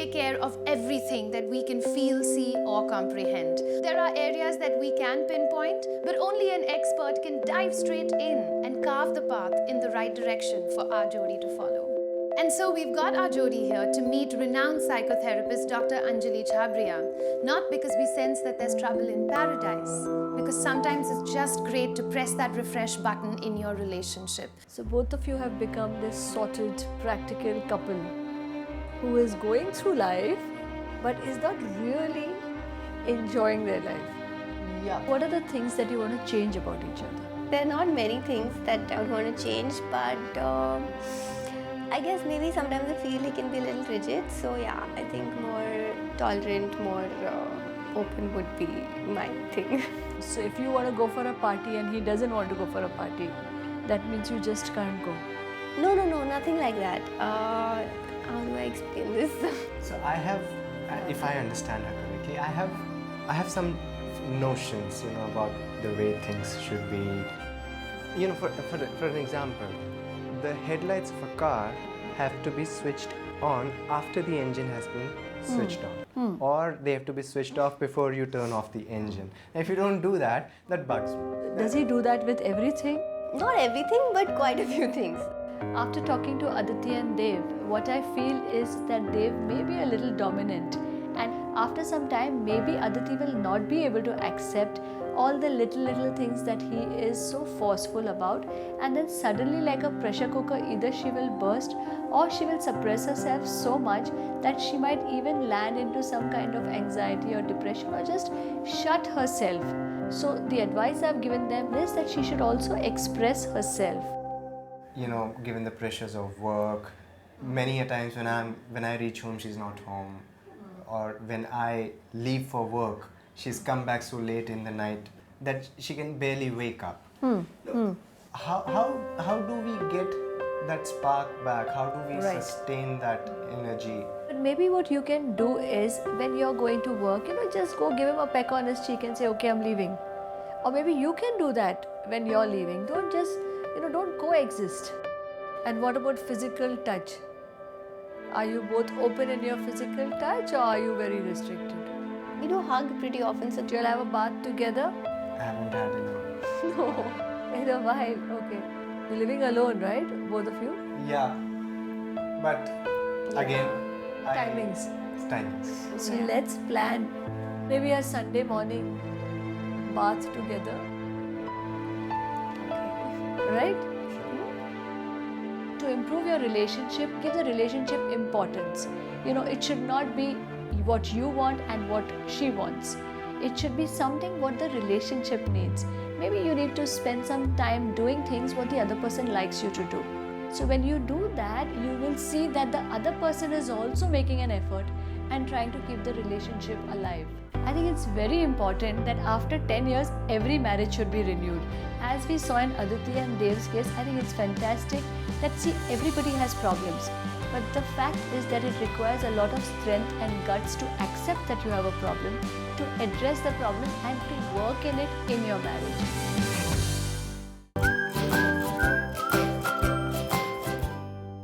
take care of everything that we can feel, see, or comprehend. There are areas that we can pinpoint, but only an expert can dive straight in and carve the path in the right direction for our Jodi to follow. And so we've got our Jodi here to meet renowned psychotherapist Dr. Anjali Chhabria, not because we sense that there's trouble in paradise, because sometimes it's just great to press that refresh button in your relationship. So both of you have become this sorted, practical couple who is going through life but is not really enjoying their life. Yeah. What are the things that you want to change about each other? There are not many things that I would want to change, but I guess maybe sometimes I feel he can be a little rigid. So yeah, I think more tolerant, more open would be my thing. So if you want to go for a party and he doesn't want to go for a party, that means you just can't go. No, nothing like that. How do I explain this? So I have, if I understand her correctly, I have some notions, about the way things should be. For an example, the headlights of a car have to be switched on after the engine has been switched on, or they have to be switched off before you turn off the engine. If you don't do that, that bugs me. Does he do that with everything? Not everything, but quite a few things. After talking to Aditi and Dev, what I feel is that Dev may be a little dominant, and after some time maybe Aditi will not be able to accept all the little things that he is so forceful about, and then suddenly, like a pressure cooker, either she will burst or she will suppress herself so much that she might even land into some kind of anxiety or depression or just shut herself. So the advice I've given them is that she should also express herself. Given the pressures of work, many a times when I reach home, she's not home, or when I leave for work, she's come back so late in the night that she can barely wake up. How do we get that spark back? How do we sustain that energy? But maybe what you can do is, when you're going to work, just go give him a peck on his cheek and say, okay, I'm leaving. Or maybe you can do that when you're leaving. Don't just, don't coexist. And what about physical touch? Are you both open in your physical touch, or are you very restricted? We do hug pretty often, so You'll have a bath together? I haven't had enough. No, in a while. Okay. You're living alone, right? Both of you? Yeah, but again, Timings. Timings. So let's plan maybe a Sunday morning bath together. Right? To improve your relationship, give the relationship importance. It should not be what you want and what she wants. It should be something what the relationship needs. Maybe you need to spend some time doing things what the other person likes you to do. So when you do that, you will see that the other person is also making an effort and trying to keep the relationship alive. I think it's very important that after 10 years, every marriage should be renewed. As we saw in Aditi and Dev's case, I think it's fantastic that everybody has problems. But the fact is that it requires a lot of strength and guts to accept that you have a problem, to address the problem and to work in it in your marriage.